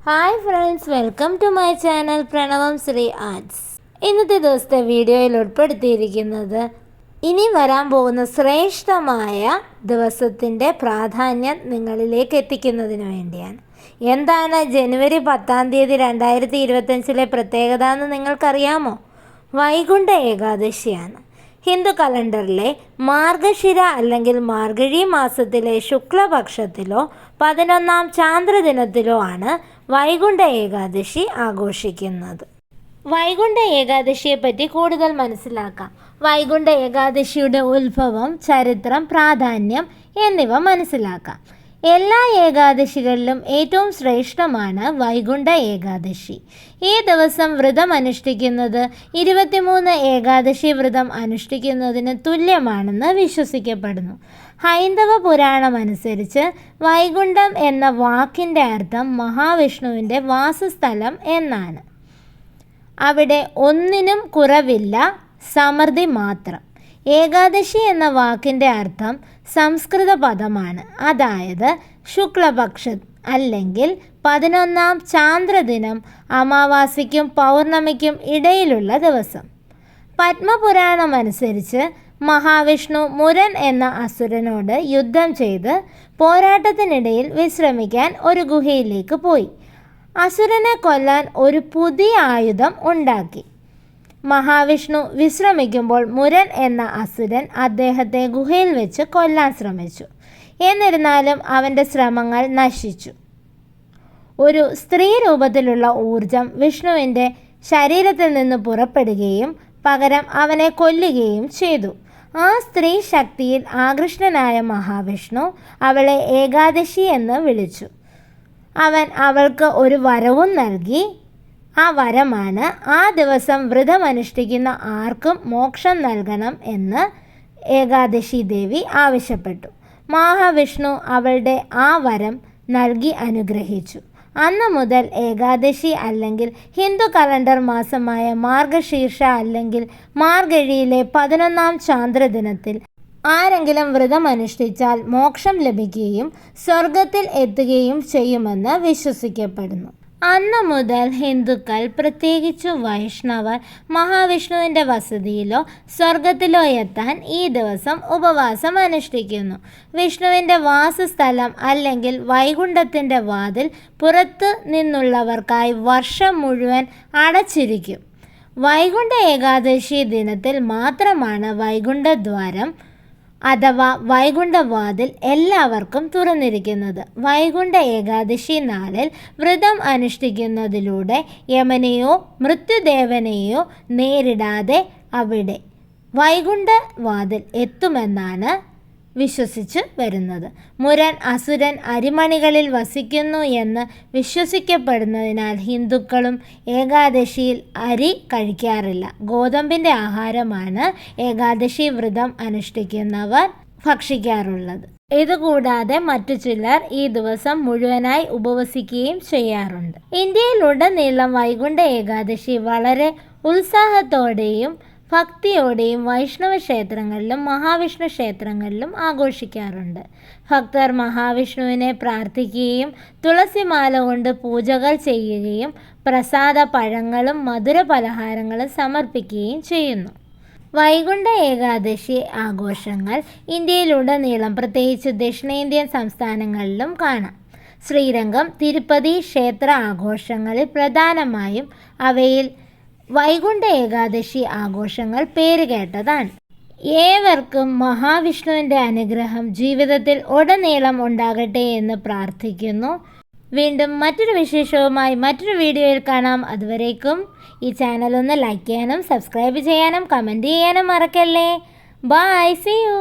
Hi friends, welcome to my channel Pranavam Sree arts. ഇന്നത്തെ ദിവസത്തെ വീഡിയോയിൽ ഉൾപ്പെടുത്തിയിരിക്കുന്നത് ഇനി വരാൻ പോകുന്ന ശ്രേഷ്ഠമായ ദിവസത്തിൻ്റെ പ്രാധാന്യം നിങ്ങളിലേക്ക് എത്തിക്കുന്നതിന് വേണ്ടിയാണ്. എന്താണ് ജനുവരി 10 2025 പ്രത്യേകത എന്ന് നിങ്ങൾക്കറിയാമോ? വൈകുണ്ഠ ഏകാദശിയാണ്. ഹിന്ദു കലണ്ടറിലെ മാർഗശിര അല്ലെങ്കിൽ മാർഗഴി മാസത്തിലെ ശുക്ലപക്ഷത്തിലോ 11-ാം ചാന്ദ്രദിനത്തിലോ ആണ് വൈകുണ്ഠ ഏകാദശി ആഘോഷിക്കുന്നത്. വൈകുണ്ഠ ഏകാദശിയെപ്പറ്റി കൂടുതൽ മനസ്സിലാക്കാം. വൈകുണ്ഠ ഏകാദശിയുടെ ഉത്ഭവം, ചരിത്രം, പ്രാധാന്യം എന്നിവ മനസ്സിലാക്കാം. എല്ലാ ഏകാദശികളിലും ഏറ്റവും ശ്രേഷ്ഠമാണ് വൈകുണ്ഠ ഏകാദശി. ഈ ദിവസം വ്രതം അനുഷ്ഠിക്കുന്നത് 23 ഏകാദശി വ്രതം അനുഷ്ഠിക്കുന്നതിന് തുല്യമാണെന്ന് വിശ്വസിക്കപ്പെടുന്നു. ഹൈന്ദവ പുരാണം അനുസരിച്ച് വൈകുണ്ഠം എന്ന വാക്കിൻ്റെ അർത്ഥം മഹാവിഷ്ണുവിൻ്റെ വാസസ്ഥലം എന്നാണ്. അവിടെ ഒന്നിനും കുറവില്ല, സമൃദ്ധി മാത്രം. ഏകാദശി എന്ന വാക്കിൻ്റെ അർത്ഥം സംസ്കൃത പദമാണ്, അതായത് ശുക്ലപക്ഷ അല്ലെങ്കിൽ 11-ാം ചാന്ദ്രദിനം, അമാവാസിക്കും പൗർണമിക്കും ഇടയിലുള്ള ദിവസം. പത്മപുരാണം അനുസരിച്ച് മഹാവിഷ്ണു മുരൻ എന്ന അസുരനോട് യുദ്ധം ചെയ്ത് പോരാട്ടത്തിനിടയിൽ വിശ്രമിക്കാൻ ഒരു ഗുഹയിലേക്ക് പോയി. അസുരനെ കൊല്ലാൻ ഒരു പുതിയ ആയുധം ഉണ്ടാക്കി. മഹാവിഷ്ണു വിശ്രമിക്കുമ്പോൾ മുരൻ എന്ന അസുരൻ അദ്ദേഹത്തെ ഗുഹയിൽ വെച്ച് കൊല്ലാൻ ശ്രമിച്ചു. എന്നിരുന്നാലും അവൻ്റെ ശ്രമങ്ങൾ നശിച്ചു. ഒരു സ്ത്രീ രൂപത്തിലുള്ള ഊർജം വിഷ്ണുവിൻ്റെ ശരീരത്തിൽ നിന്ന് പുറപ്പെടുകയും പകരം അവനെ കൊല്ലുകയും ചെയ്തു. ആ സ്ത്രീ ശക്തിയിൽ ആകൃഷ്ടനായ മഹാവിഷ്ണു അവളെ ഏകാദശി എന്ന് വിളിച്ചു. അവൻ അവൾക്ക് ഒരു വരവും നൽകി. ആ വരമാണ് ആ ദിവസം വ്രതം അനുഷ്ഠിക്കുന്ന ആർക്കും മോക്ഷം നൽകണം എന്ന് ഏകാദശി ദേവി ആവശ്യപ്പെട്ടു. മഹാവിഷ്ണു അവളുടെ ആ വരം നൽകി അനുഗ്രഹിച്ചു. അന്നു മുതൽ ഏകാദശി അല്ലെങ്കിൽ ഹിന്ദു കലണ്ടർ മാസമായ മാർഗശീർഷ അല്ലെങ്കിൽ മാർഗഴിയിലെ 11-ാം ചാന്ദ്രദിനത്തിൽ ആരെങ്കിലും വ്രതം അനുഷ്ഠിച്ചാൽ മോക്ഷം ലഭിക്കുകയും സ്വർഗത്തിൽ എത്തുകയും ചെയ്യുമെന്ന് വിശ്വസിക്കപ്പെടുന്നു. അന്നു മുതൽ ഹിന്ദുക്കൾ, പ്രത്യേകിച്ചു വൈഷ്ണവർ, മഹാവിഷ്ണുവിൻ്റെ വസതിയിലോ സ്വർഗത്തിലോ എത്താൻ ഈ ദിവസം ഉപവാസം അനുഷ്ഠിക്കുന്നു. വിഷ്ണുവിൻ്റെ വാസസ്ഥലം അല്ലെങ്കിൽ വൈകുണ്ഠത്തിൻ്റെ വാതിൽ പുറത്തു നിന്നുള്ളവർക്കായി വർഷം മുഴുവൻ അടച്ചിരിക്കും. വൈകുണ്ഠ ഏകാദശി ദിനത്തിൽ മാത്രമാണ് വൈകുണ്ഠദ്വാരം അഥവാ വൈകുണ്ഠവാതിൽ എല്ലാവർക്കും തുറന്നിരിക്കുന്നത്. വൈകുണ്ഠ ഏകാദശി നാളിൽ വ്രതം അനുഷ്ഠിക്കുന്നതിലൂടെ യമനെയോ മൃത്യുദേവനെയോ നേരിടാതെ അവിടെ വൈകുണ്ഠവാതിൽ എത്തുമെന്നാണ് വിശ്വസിച്ച് വരുന്നത്. മുരൻ അസുരൻ അരിമണികളിൽ വസിക്കുന്നു എന്ന് വിശ്വസിക്കപ്പെടുന്നതിനാൽ ഹിന്ദുക്കളും ഏകാദശിയിൽ അരി കഴിക്കാറില്ല. ഗോതമ്പിൻ്റെ ആഹാരമാണ് ഏകാദശി വ്രതം അനുഷ്ഠിക്കുന്നവർ ഭക്ഷിക്കാറുള്ളത്. ഇതുകൂടാതെ മറ്റു ചിലർ ഈ ദിവസം മുഴുവനായി ഉപവസിക്കുകയും ചെയ്യാറുണ്ട്. ഇന്ത്യയിലുടനീളം വൈകുണ്ഠ ഏകാദശി വളരെ ഉത്സാഹത്തോടെയും ഭക്തിയോടെയും വൈഷ്ണവ ക്ഷേത്രങ്ങളിലും മഹാവിഷ്ണു ക്ഷേത്രങ്ങളിലും ആഘോഷിക്കാറുണ്ട്. ഭക്തർ മഹാവിഷ്ണുവിനെ പ്രാർത്ഥിക്കുകയും തുളസിമാല കൊണ്ട് പൂജകൾ ചെയ്യുകയും പ്രസാദ പഴങ്ങളും മധുര പലഹാരങ്ങളും സമർപ്പിക്കുകയും ചെയ്യുന്നു. വൈകുണ്ഠ ഏകാദശി ആഘോഷങ്ങൾ ഇന്ത്യയിലുടനീളം, പ്രത്യേകിച്ച് ദക്ഷിണേന്ത്യൻ സംസ്ഥാനങ്ങളിലും കാണാം. ശ്രീരംഗം, തിരുപ്പതി ക്ഷേത്ര ആഘോഷങ്ങളിൽ പ്രധാനമായും അവയിൽ വൈകുണ്ഠ ഏകാദശി ആഘോഷങ്ങൾ പേരുകേട്ടതാണ്. ഏവർക്കും മഹാവിഷ്ണുവിൻ്റെ അനുഗ്രഹം ജീവിതത്തിൽ ഉടനീളം ഉണ്ടാകട്ടെ എന്ന് പ്രാർത്ഥിക്കുന്നു. വീണ്ടും മറ്റൊരു വിശേഷവുമായി മറ്റൊരു വീഡിയോയിൽ കാണാം. അതുവരേക്കും ഈ ചാനൽ ഒന്ന് ലൈക്ക് ചെയ്യാനും സബ്സ്ക്രൈബ് ചെയ്യാനും കമൻറ്റ് ചെയ്യാനും മറക്കല്ലേ. Bye, see U.